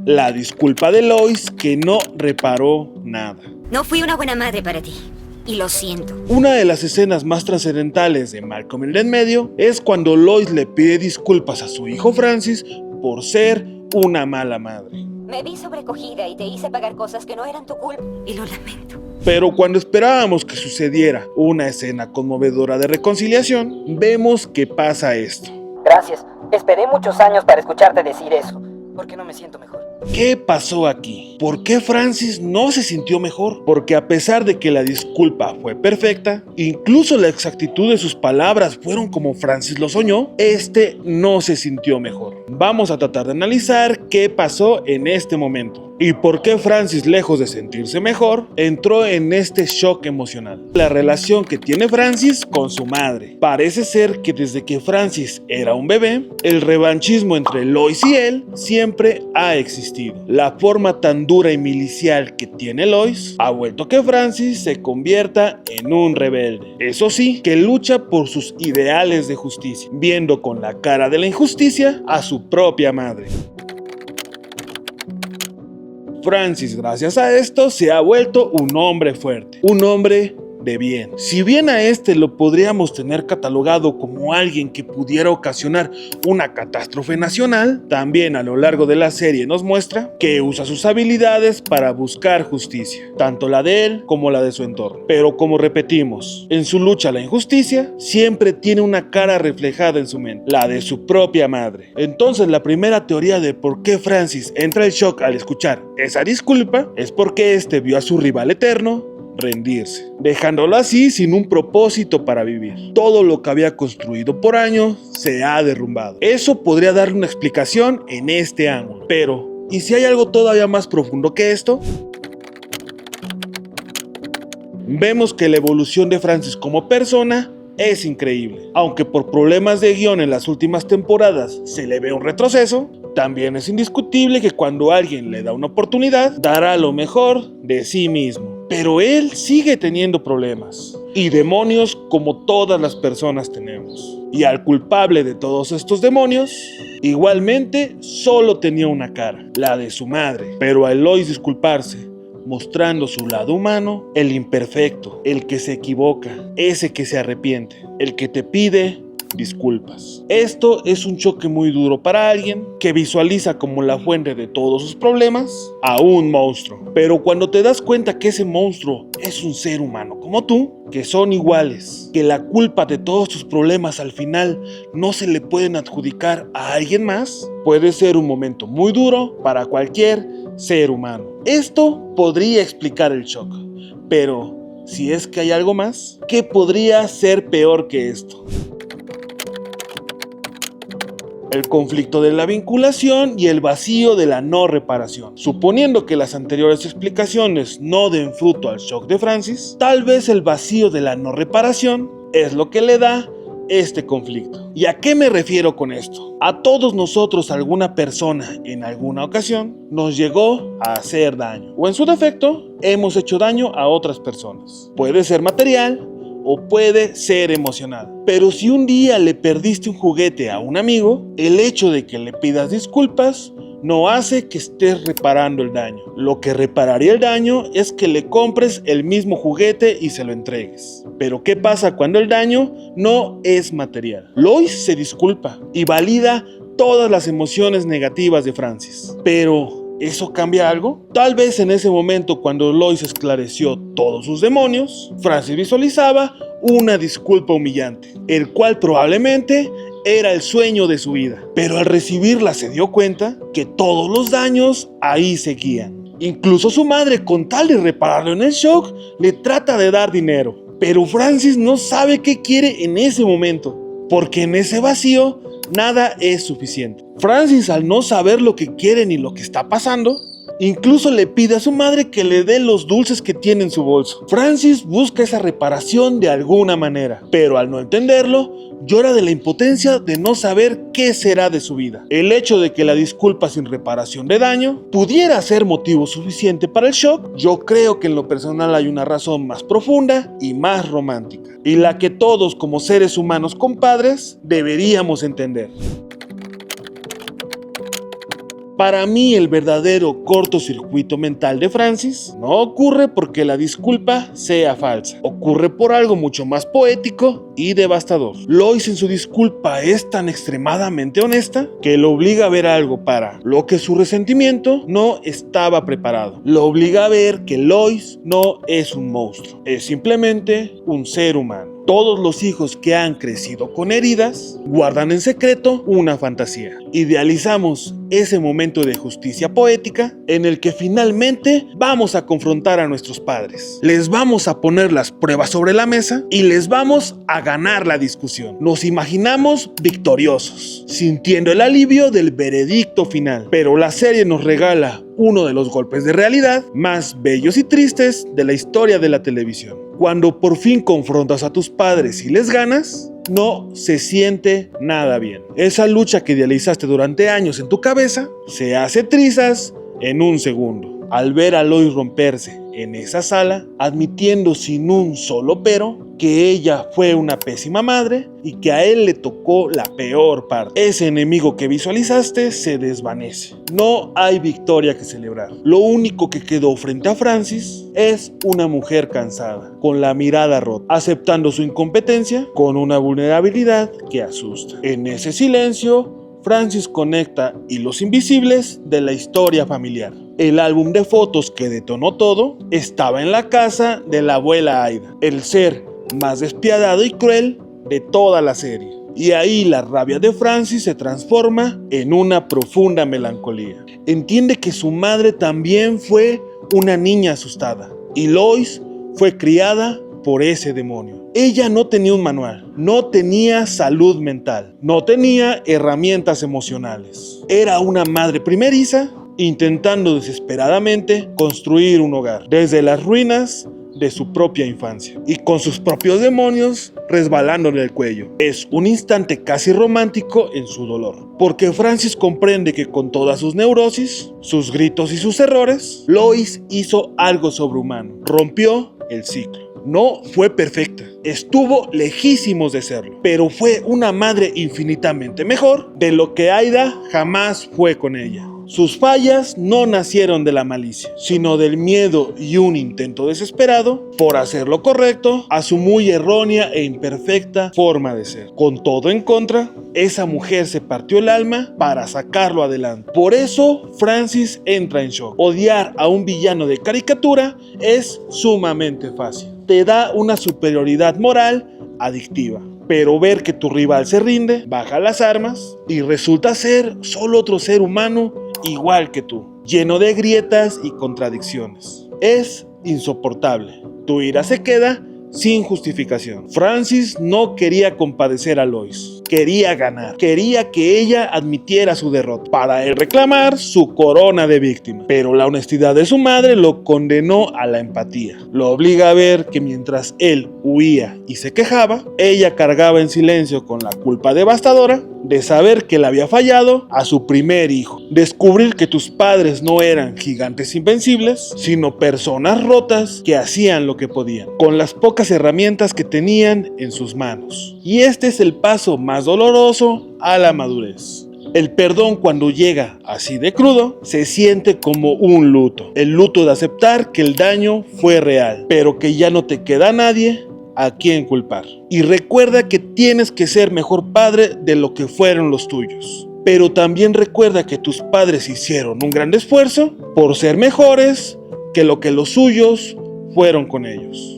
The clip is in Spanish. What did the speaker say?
La disculpa de Lois que no reparó nada. No fui una buena madre para ti, y lo siento. Una de las escenas más trascendentales de Malcolm en el medio es cuando Lois le pide disculpas a su hijo Francis por ser una mala madre. Me vi sobrecogida y te hice pagar cosas que no eran tu culpa, y lo lamento. Pero cuando esperábamos que sucediera una escena conmovedora de reconciliación, vemos que pasa esto. Gracias. Esperé muchos años para escucharte decir eso. ¿Por qué no me siento mejor? ¿Qué pasó aquí? ¿Por qué Francis no se sintió mejor? Porque a pesar de que la disculpa fue perfecta, incluso la exactitud de sus palabras fueron como Francis lo soñó, no se sintió mejor. Vamos a tratar de analizar qué pasó en este momento y por qué Francis, lejos de sentirse mejor, entró en este shock emocional. La relación que tiene Francis con su madre. Parece ser que desde que Francis era un bebé, el revanchismo entre Lois y él siempre ha existido. La forma tan dura y milicial que tiene Lois ha vuelto que Francis se convierta en un rebelde. Eso sí, que lucha por sus ideales de justicia, viendo con la cara de la injusticia a su propia madre. Francis, gracias a esto, se ha vuelto un hombre fuerte, un hombre de bien. Si bien a lo podríamos tener catalogado como alguien que pudiera ocasionar una catástrofe nacional, también a lo largo de la serie nos muestra que usa sus habilidades para buscar justicia, tanto la de él como la de su entorno. Pero como repetimos, en su lucha a la injusticia, siempre tiene una cara reflejada en su mente, la de su propia madre. Entonces la primera teoría de por qué Francis entra en shock al escuchar esa disculpa es porque vio a su rival eterno rendirse, dejándolo así sin un propósito para vivir. Todo lo que había construido por años se ha derrumbado. Eso podría darle una explicación en este ángulo. Pero, ¿y si hay algo todavía más profundo que esto? Vemos que la evolución de Francis como persona es increíble. Aunque por problemas de guión en las últimas temporadas se le ve un retroceso, también es indiscutible que cuando alguien le da una oportunidad, dará lo mejor de sí mismo. Pero él sigue teniendo problemas y demonios como todas las personas tenemos. Y al culpable de todos estos demonios, igualmente solo tenía una cara, la de su madre. Pero al Lois disculparse, mostrando su lado humano, el imperfecto, el que se equivoca, ese que se arrepiente, el que te pide disculpas. Esto es un choque muy duro para alguien que visualiza como la fuente de todos sus problemas a un monstruo. Pero cuando te das cuenta que ese monstruo es un ser humano como tú, que son iguales, que la culpa de todos tus problemas al final no se le pueden adjudicar a alguien más, puede ser un momento muy duro para cualquier ser humano. Esto podría explicar el shock, pero si es que hay algo más, ¿qué podría ser peor que esto? El conflicto de la vinculación y el vacío de la no reparación. Suponiendo que las anteriores explicaciones no den fruto al shock de Francis, tal vez el vacío de la no reparación es lo que le da este conflicto. ¿Y a qué me refiero con esto? A todos nosotros alguna persona en alguna ocasión nos llegó a hacer daño, o en su defecto hemos hecho daño a otras personas. Puede ser material o puede ser emocional. Pero si un día le perdiste un juguete a un amigo, el hecho de que le pidas disculpas no hace que estés reparando el daño. Lo que repararía el daño es que le compres el mismo juguete y se lo entregues. Pero ¿qué pasa cuando el daño no es material? Lois se disculpa y valida todas las emociones negativas de Francis. Pero ¿eso cambia algo? Tal vez en ese momento, cuando Lois esclareció todos sus demonios, Francis visualizaba una disculpa humillante, el cual probablemente era el sueño de su vida. Pero al recibirla se dio cuenta que todos los daños ahí seguían. Incluso su madre, con tal de repararlo en el shock, le trata de dar dinero. Pero Francis no sabe qué quiere en ese momento, porque en ese vacío nada es suficiente. Francis, al no saber lo que quiere ni lo que está pasando, incluso le pide a su madre que le dé los dulces que tiene en su bolso. Francis busca esa reparación de alguna manera, pero al no entenderlo, llora de la impotencia de no saber qué será de su vida. El hecho de que la disculpa sin reparación de daño pudiera ser motivo suficiente para el shock, yo creo que en lo personal hay una razón más profunda y más romántica, y la que todos como seres humanos compadres deberíamos entender. Para mí, el verdadero cortocircuito mental de Francis no ocurre porque la disculpa sea falsa. Ocurre por algo mucho más poético y devastador. Lois en su disculpa es tan extremadamente honesta que lo obliga a ver algo para lo que su resentimiento no estaba preparado. Lo obliga a ver que Lois no es un monstruo, es simplemente un ser humano. Todos los hijos que han crecido con heridas guardan en secreto una fantasía. Idealizamos ese momento de justicia poética en el que finalmente vamos a confrontar a nuestros padres. Les vamos a poner las pruebas sobre la mesa y les vamos a ganar la discusión. Nos imaginamos victoriosos, sintiendo el alivio del veredicto final. Pero la serie nos regala uno de los golpes de realidad más bellos y tristes de la historia de la televisión. Cuando por fin confrontas a tus padres y les ganas, no se siente nada bien. Esa lucha que idealizaste durante años en tu cabeza se hace trizas en un segundo. Al ver a Lois romperse en esa sala, admitiendo sin un solo pero que ella fue una pésima madre y que a él le tocó la peor parte. Ese enemigo que visualizaste se desvanece. No hay victoria que celebrar. Lo único que quedó frente a Francis es una mujer cansada, con la mirada rota, aceptando su incompetencia con una vulnerabilidad que asusta. En ese silencio, Francis conecta hilos invisibles de la historia familiar. El álbum de fotos que detonó todo estaba en la casa de la abuela Aida, el ser más despiadado y cruel de toda la serie. Y ahí la rabia de Francis se transforma en una profunda melancolía. Entiende que su madre también fue una niña asustada y Lois fue criada por ese demonio. Ella no tenía un manual, no tenía salud mental, no tenía herramientas emocionales. Era una madre primeriza intentando desesperadamente construir un hogar desde las ruinas de su propia infancia y con sus propios demonios resbalándole el cuello. Es un instante casi romántico en su dolor, porque Francis comprende que con todas sus neurosis, sus gritos y sus errores, Lois hizo algo sobrehumano, rompió el ciclo. No fue perfecta, estuvo lejísimos de serlo, pero fue una madre infinitamente mejor de lo que Aida jamás fue con ella. Sus fallas no nacieron de la malicia, sino del miedo y un intento desesperado por hacer lo correcto a su muy errónea e imperfecta forma de ser. Con todo en contra, esa mujer se partió el alma para sacarlo adelante. Por eso, Francis entra en shock. Odiar a un villano de caricatura es sumamente fácil. Te da una superioridad moral adictiva. Pero ver que tu rival se rinde, baja las armas y resulta ser solo otro ser humano igual que tú, lleno de grietas y contradicciones. Es insoportable. Tu ira se queda sin justificación. Francis no quería compadecer a Lois, quería ganar, quería que ella admitiera su derrota para él reclamar su corona de víctima. Pero la honestidad de su madre lo condenó a la empatía. Lo obliga a ver que mientras él huía y se quejaba, ella cargaba en silencio con la culpa devastadora de saber que le había fallado a su primer hijo. Descubrir que tus padres no eran gigantes invencibles, sino personas rotas que hacían lo que podían, con las pocas herramientas que tenían en sus manos. Y este es el paso más doloroso a la madurez. El perdón, cuando llega así de crudo, se siente como un luto. El luto de aceptar que el daño fue real, pero que ya no te queda nadie a quien culpar. Y recuerda que tienes que ser mejor padre de lo que fueron los tuyos. Pero también recuerda que tus padres hicieron un gran esfuerzo por ser mejores que lo que los suyos fueron con ellos.